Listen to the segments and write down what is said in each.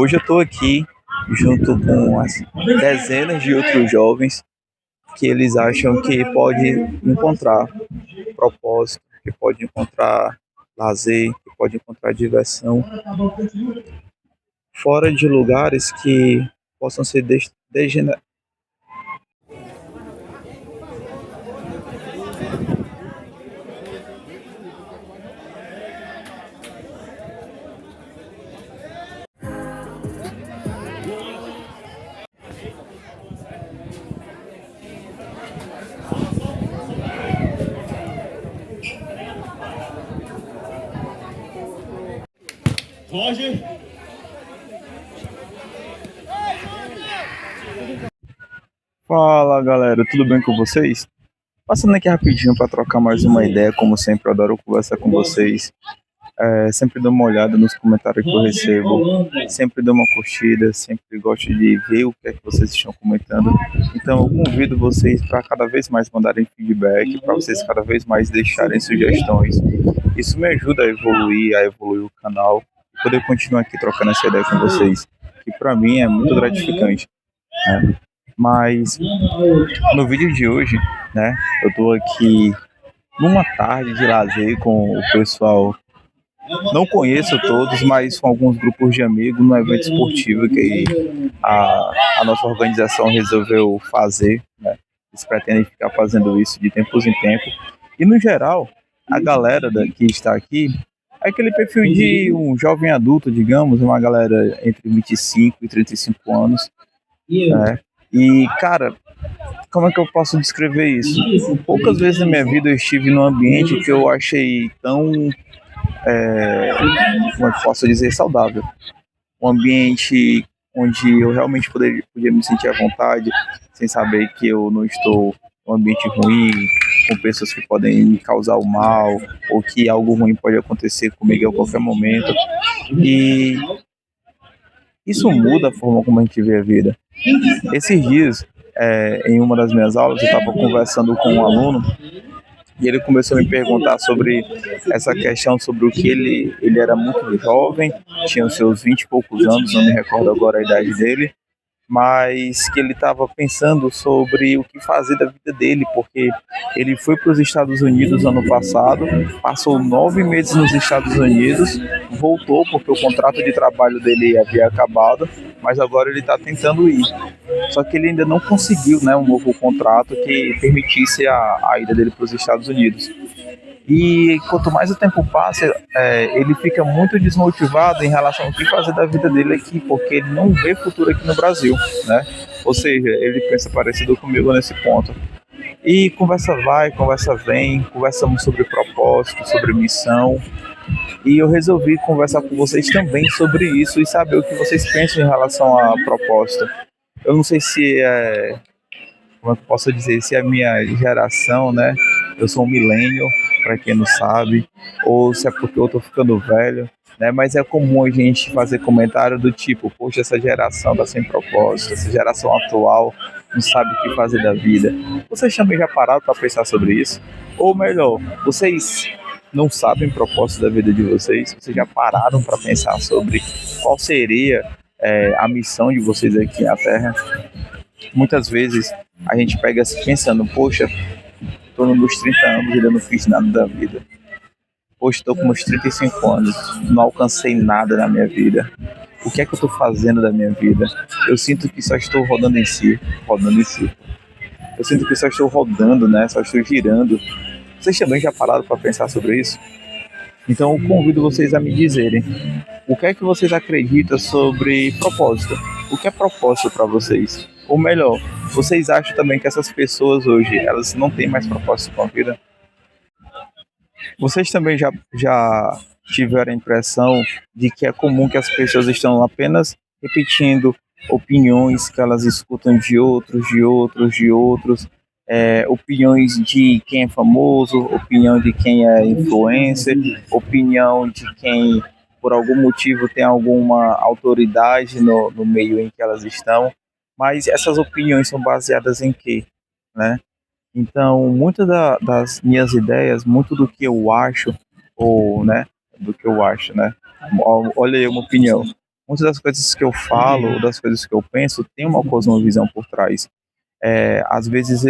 Hoje eu estou aqui junto com as dezenas de outros jovens que eles acham que pode encontrar propósito, que pode encontrar lazer, que pode encontrar diversão fora de lugares que possam ser degenerados. Roger. Fala galera, tudo bem com vocês? Passando aqui rapidinho para trocar mais uma ideia, como sempre, eu adoro conversar com vocês. Sempre dou uma olhada nos comentários que eu recebo, sempre dou uma curtida, sempre gosto de ver o que é que vocês estão comentando. Então eu convido vocês para cada vez mais mandarem feedback, para vocês cada vez mais deixarem sugestões. Isso me ajuda a evoluir o canal e poder continuar aqui trocando essa ideia com vocês, que para mim é muito gratificante, né? Mas no vídeo de hoje, né, eu estou aqui numa tarde de lazer com o pessoal. Não conheço todos, mas com alguns grupos de amigos no evento esportivo que a nossa organização resolveu fazer, né? Eles pretendem ficar fazendo isso de tempos em tempo. E no geral, a galera que está aqui é aquele perfil de um jovem adulto, digamos, uma galera entre 25 e 35 anos, né? E, cara, como é que eu posso descrever isso? Poucas vezes na minha vida eu estive num ambiente que eu achei tão como é que posso dizer, saudável. Um ambiente onde eu realmente podia me sentir à vontade, sem saber que eu não estou num ambiente ruim, com pessoas que podem me causar o mal, ou que algo ruim pode acontecer comigo a qualquer momento. E isso muda a forma como a gente vê a vida. Esses dias, em uma das minhas aulas, eu estava conversando com um aluno e ele começou a me perguntar sobre essa questão, sobre o que ele era muito jovem, tinha os seus 20 e poucos anos, não me recordo agora a idade dele, mas que ele estava pensando sobre o que fazer da vida dele, porque ele foi para os Estados Unidos ano passado, passou 9 meses nos Estados Unidos, voltou porque o contrato de trabalho dele havia acabado, mas agora ele está tentando ir. Só que ele ainda não conseguiu, né, um novo contrato que permitisse a ida dele para os Estados Unidos. E quanto mais o tempo passa, ele fica muito desmotivado em relação ao que fazer da vida dele aqui, porque ele não vê futuro aqui no Brasil, né? Ou seja, ele pensa parecido comigo nesse ponto. E conversa vai, conversa vem, conversamos sobre propósito, sobre missão. E eu resolvi conversar com vocês também sobre isso e saber o que vocês pensam em relação a propósito. Eu não sei se como é que eu posso dizer, se é a minha geração, né? Eu sou um millennial, para quem não sabe, ou se é porque eu tô ficando velho, né? Mas é comum a gente fazer comentário do tipo, poxa, essa geração tá sem propósito, essa geração atual não sabe o que fazer da vida. Vocês também já pararam para pensar sobre isso? Ou melhor, vocês não sabem o propósito da vida de vocês? Vocês já pararam para pensar sobre qual seria a missão de vocês aqui na Terra? Muitas vezes a gente pega pensando, poxa, estou nos meus 30 anos e ainda não fiz nada da vida. Poxa, estou com meus 35 anos, não alcancei nada na minha vida. O que é que eu estou fazendo da minha vida? Eu sinto que só estou rodando em si. Eu sinto que só estou rodando, né? Só estou girando. Vocês também já pararam para pensar sobre isso? Então eu convido vocês a me dizerem o que é que vocês acreditam sobre propósito. O que é propósito para vocês? Ou melhor, vocês acham também que essas pessoas hoje, elas não têm mais propósito com a vida? Vocês também já tiveram a impressão de que é comum que as pessoas estão apenas repetindo opiniões que elas escutam de outros, opiniões de quem é famoso, opinião de quem é influencer, opinião de quem por algum motivo tem alguma autoridade no meio em que elas estão, mas essas opiniões são baseadas em quê, né? Então, muitas das minhas ideias, muito do que eu acho, ou, né, do que eu acho, né? Olha aí uma opinião. muitas das coisas que eu falo, das coisas que eu penso, tem uma cosmovisão por trás. Às vezes,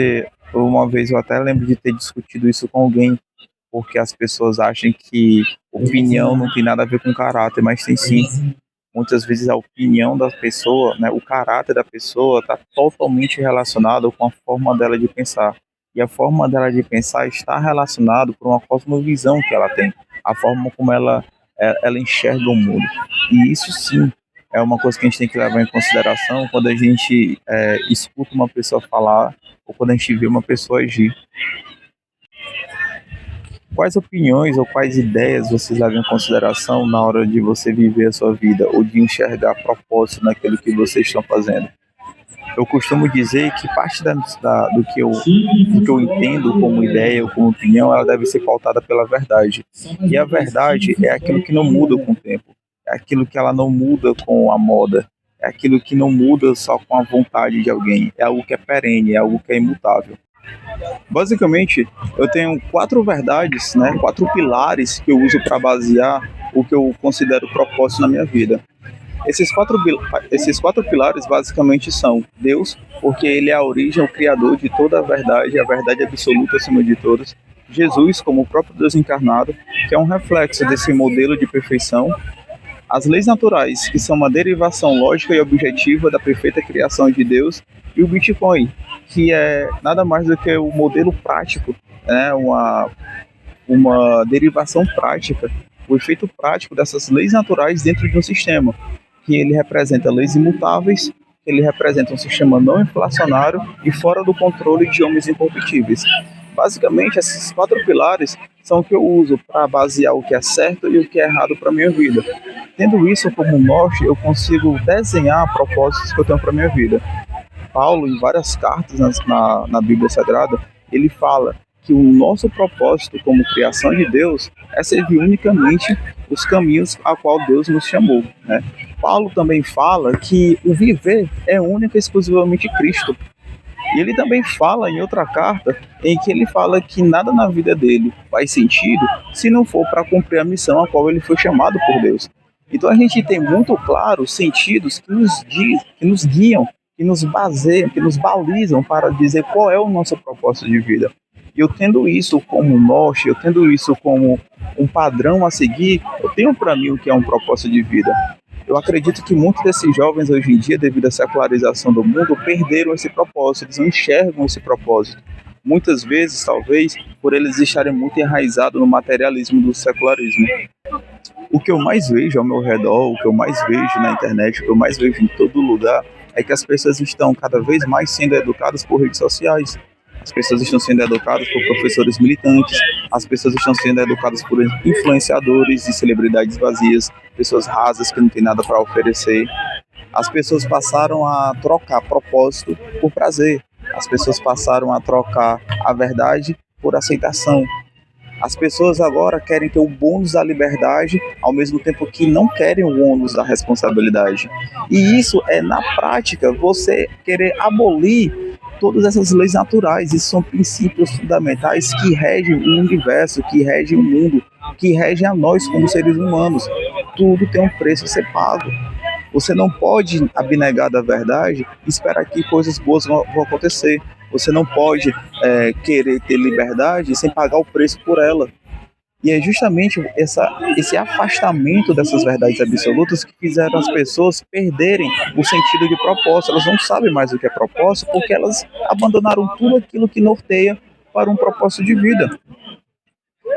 uma vez eu até lembro de ter discutido isso com alguém, porque as pessoas acham que opinião não tem nada a ver com caráter, mas tem sim. Muitas vezes a opinião da pessoa, né, o caráter da pessoa está totalmente relacionado com a forma dela de pensar. E a forma dela de pensar está relacionado com uma cosmovisão que ela tem, a forma como ela enxerga o mundo. E isso sim é uma coisa que a gente tem que levar em consideração quando a gente escuta uma pessoa falar ou quando a gente vê uma pessoa agir. Quais opiniões ou quais ideias vocês levam em consideração na hora de você viver a sua vida ou de enxergar propósito naquilo que vocês estão fazendo? Eu costumo dizer que parte do que eu entendo como ideia ou como opinião, ela deve ser pautada pela verdade. E a verdade é aquilo que não muda com o tempo, é aquilo que ela não muda com a moda, é aquilo que não muda só com a vontade de alguém, é algo que é perene, é algo que é imutável. Basicamente, eu tenho 4 verdades, né, 4 pilares que eu uso para basear o que eu considero propósito na minha vida. Esses quatro pilares basicamente são Deus, porque Ele é a origem, o criador de toda a verdade absoluta acima de todas. Jesus, como o próprio Deus encarnado, que é um reflexo desse modelo de perfeição. As leis naturais, que são uma derivação lógica e objetiva da perfeita criação de Deus. E o Bitcoin, que é nada mais do que o modelo prático, né? Uma derivação prática, o efeito prático dessas leis naturais dentro de um sistema, que ele representa leis imutáveis, que ele representa um sistema não inflacionário e fora do controle de homens incorruptíveis. Basicamente, esses 4 pilares são o que eu uso para basear o que é certo e o que é errado para a minha vida. Tendo isso como norte, eu consigo desenhar propósitos que eu tenho para a minha vida. Paulo, em várias cartas na Bíblia Sagrada, ele fala que o nosso propósito como criação de Deus é servir unicamente os caminhos a qual Deus nos chamou, né? Paulo também fala que o viver é único e exclusivamente Cristo. E ele também fala em outra carta em que ele fala que nada na vida dele faz sentido se não for para cumprir a missão a qual ele foi chamado por Deus. Então a gente tem muito claro sentidos que nos guiam, que nos baseiam, que nos balizam para dizer qual é o nosso propósito de vida. E eu tendo isso como norte, eu tendo isso como um padrão a seguir, eu tenho para mim o que é um propósito de vida. Eu acredito que muitos desses jovens hoje em dia, devido à secularização do mundo, perderam esse propósito, eles não enxergam esse propósito. Muitas vezes, talvez, por eles estarem muito enraizados no materialismo do secularismo. O que eu mais vejo ao meu redor, o que eu mais vejo na internet, o que eu mais vejo em todo lugar, é que as pessoas estão cada vez mais sendo educadas por redes sociais. As pessoas estão sendo educadas por professores militantes, as pessoas estão sendo educadas por influenciadores e celebridades vazias, pessoas rasas que não têm nada para oferecer. As pessoas passaram a trocar propósito por prazer. As pessoas passaram a trocar a verdade por aceitação. As pessoas agora querem ter o bônus da liberdade, ao mesmo tempo que não querem o ônus da responsabilidade. E isso é, na prática, você querer abolir todas essas leis naturais. Isso são princípios fundamentais que regem o universo, que regem o mundo, que regem a nós como seres humanos. Tudo tem um preço a ser pago. Você não pode abnegar da verdade e esperar que coisas boas vão acontecer. Você não pode querer ter liberdade sem pagar o preço por ela. E é justamente esse afastamento dessas verdades absolutas que fizeram as pessoas perderem o sentido de propósito. Elas não sabem mais o que é propósito porque elas abandonaram tudo aquilo que norteia para um propósito de vida.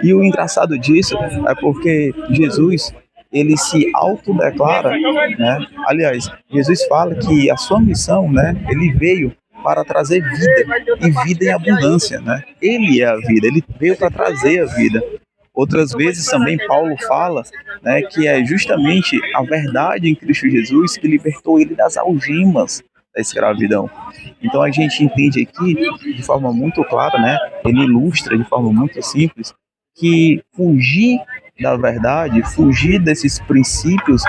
E o engraçado disso é porque Jesus, ele se autodeclara, né? Aliás, Jesus fala que a sua missão, né? Ele veio para trazer vida, e vida em abundância, né? Ele é a vida, ele veio para trazer a vida. Outras vezes também Paulo fala, né, que é justamente a verdade em Cristo Jesus que libertou ele das algemas da escravidão. Então a gente entende aqui de forma muito clara, né? Ele ilustra de forma muito simples que fugir da verdade, fugir desses princípios,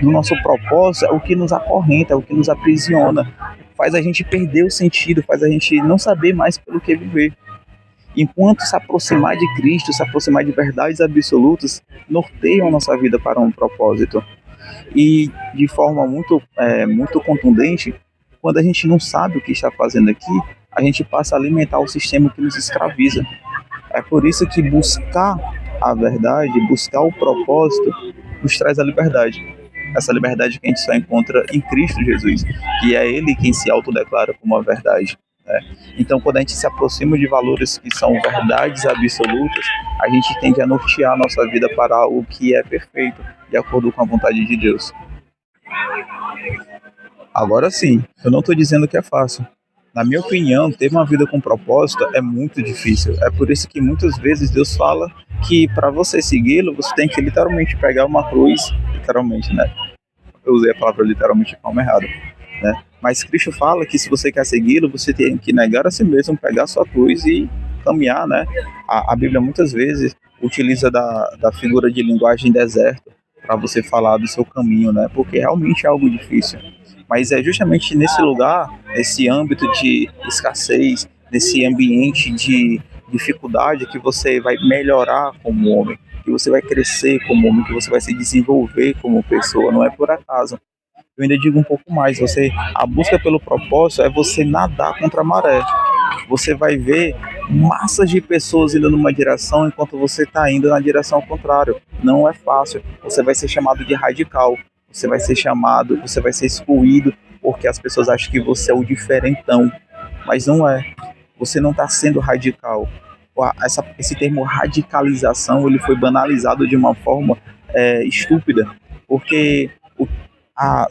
do nosso propósito, é o que nos acorrenta, é o que nos aprisiona, faz a gente perder o sentido, faz a gente não saber mais pelo que viver. Enquanto se aproximar de Cristo, se aproximar de verdades absolutas, norteiam a nossa vida para um propósito. E de forma muito contundente, quando a gente não sabe o que está fazendo aqui, a gente passa a alimentar o sistema que nos escraviza. É por isso que buscar a verdade, buscar o propósito, nos traz a liberdade. Essa liberdade que a gente só encontra em Cristo Jesus, que é Ele quem se autodeclara como a verdade, né? Então, quando a gente se aproxima de valores que são verdades absolutas, a gente tende a nortear a nossa vida para o que é perfeito, de acordo com a vontade de Deus. Agora sim, eu não estou dizendo que é fácil. Na minha opinião, ter uma vida com propósito é muito difícil. É por isso que muitas vezes Deus fala que para você segui-lo, você tem que literalmente pegar uma cruz, literalmente, né? Eu usei a palavra literalmente de forma errada, né? Mas Cristo fala que se você quer segui-lo, você tem que negar a si mesmo, pegar a sua cruz e caminhar, né? A Bíblia muitas vezes utiliza da figura de linguagem deserto para você falar do seu caminho, né? Porque realmente é algo difícil. Mas é justamente nesse lugar, nesse âmbito de escassez, nesse ambiente de dificuldade, que você vai melhorar como homem, que você vai crescer como homem, que você vai se desenvolver como pessoa, não é por acaso. Eu ainda digo um pouco mais, a busca pelo propósito é você nadar contra a maré. Você vai ver massas de pessoas indo numa direção enquanto você está indo na direção contrária. Não é fácil. Você vai ser chamado de radical. Você vai ser excluído porque as pessoas acham que você é o diferentão. Mas não é. Você não está sendo radical. Esse termo radicalização ele foi banalizado de uma forma estúpida. Porque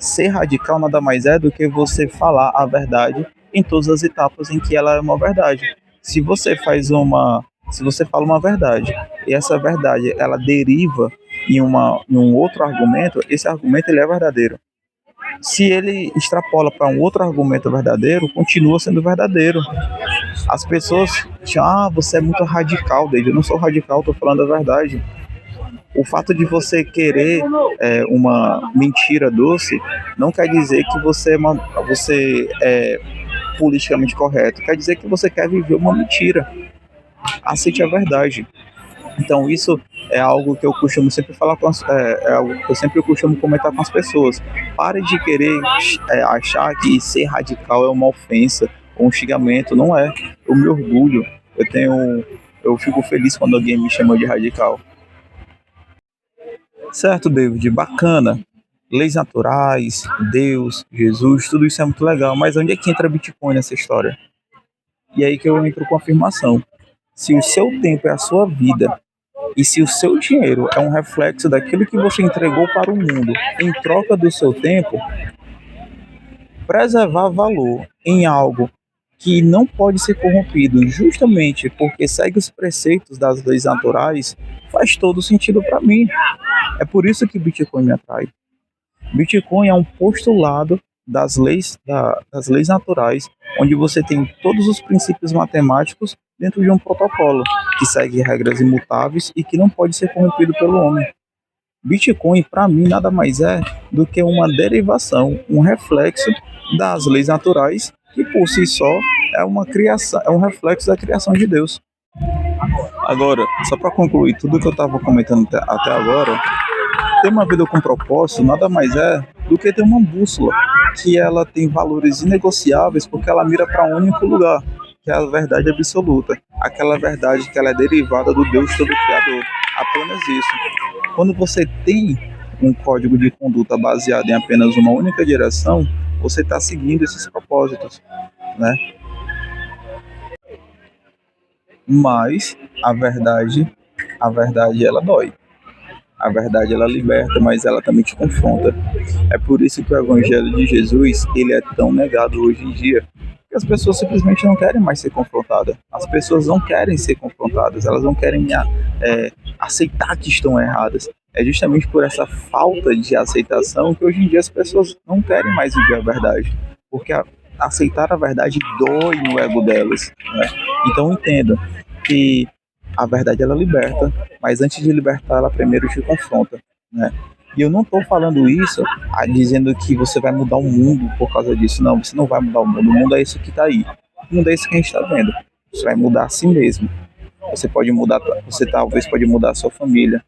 ser radical nada mais é do que você falar a verdade em todas as etapas em que ela é uma verdade. Se você fala uma verdade e essa verdade ela deriva em um outro argumento, esse argumento ele é verdadeiro. Se ele extrapola para um outro argumento verdadeiro, continua sendo verdadeiro. As pessoas dizem, você é muito radical, David. Eu não sou radical, estou falando a verdade. O fato de você querer uma mentira doce não quer dizer que você é politicamente correto. Quer dizer que você quer viver uma mentira. Aceite a verdade. Então isso é algo que eu costumo sempre falar é algo que eu sempre costumo comentar com as pessoas. Pare de querer achar que ser radical é uma ofensa ou um xingamento. Não é. Eu me orgulho. Eu fico feliz quando alguém me chama de radical. Certo, David, bacana. Leis naturais, Deus, Jesus, tudo isso é muito legal, mas onde é que entra Bitcoin nessa história? E aí que eu entro com a afirmação. Se o seu tempo é a sua vida, e se o seu dinheiro é um reflexo daquilo que você entregou para o mundo em troca do seu tempo, preservar valor em algo que não pode ser corrompido justamente porque segue os preceitos das leis naturais, faz todo sentido para mim. É por isso que Bitcoin me atrai. Bitcoin é um postulado das leis naturais, onde você tem todos os princípios matemáticos dentro de um protocolo que segue regras imutáveis e que não pode ser corrompido pelo homem. Bitcoin, para mim, nada mais é do que uma derivação, um reflexo das leis naturais, que por si só é uma criação, é um reflexo da criação de Deus. Agora, só para concluir tudo que eu estava comentando até agora, ter uma vida com propósito nada mais é do que ter uma bússola, que ela tem valores inegociáveis porque ela mira para um único lugar, que é a verdade absoluta, aquela verdade que ela é derivada do Deus Todo-Criador, apenas isso. Quando você tem um código de conduta baseado em apenas uma única direção, você está seguindo esses propósitos, né? Mas a verdade ela dói. A verdade ela liberta, mas ela também te confronta. É por isso que o Evangelho de Jesus ele é tão negado hoje em dia. Porque as pessoas simplesmente não querem mais ser confrontadas. As pessoas não querem ser confrontadas. Elas não querem aceitar que estão erradas. É justamente por essa falta de aceitação que hoje em dia as pessoas não querem mais viver a verdade. Porque aceitar a verdade dói no ego delas, né? Então entenda que a verdade ela liberta, mas antes de libertar ela primeiro te confronta, né? E eu não estou falando isso dizendo que você vai mudar o mundo por causa disso. Não, você não vai mudar o mundo. O mundo é isso que está aí. O mundo é isso que a gente está vendo. Você vai mudar a si mesmo. Você talvez pode mudar a sua família.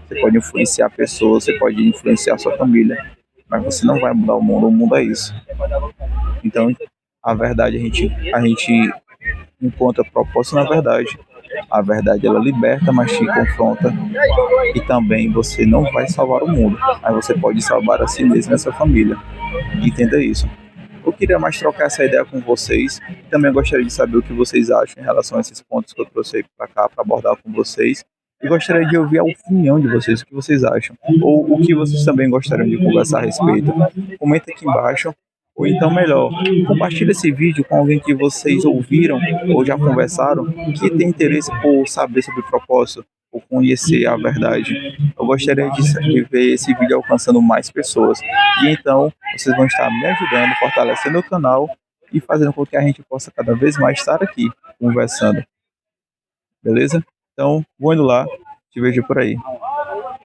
você pode influenciar pessoas, você pode influenciar sua família, mas você não vai mudar o mundo é isso. Então, a verdade, a gente encontra propósito na verdade. A verdade, ela liberta, mas te confronta. E também você não vai salvar o mundo, mas você pode salvar a si mesmo e a sua família. Entenda isso. Eu queria mais trocar essa ideia com vocês. Também gostaria de saber o que vocês acham em relação a esses pontos que eu trouxe para cá para abordar com vocês. E gostaria de ouvir a opinião de vocês, o que vocês acham. Ou o que vocês também gostariam de conversar a respeito. Comenta aqui embaixo. Ou então, melhor, compartilhe esse vídeo com alguém que vocês ouviram ou já conversaram que tem interesse por saber sobre o propósito ou conhecer a verdade. Eu gostaria de ver esse vídeo alcançando mais pessoas. E então, vocês vão estar me ajudando, fortalecendo o canal e fazendo com que a gente possa cada vez mais estar aqui conversando. Beleza? Então, vou indo lá. Te vejo por aí.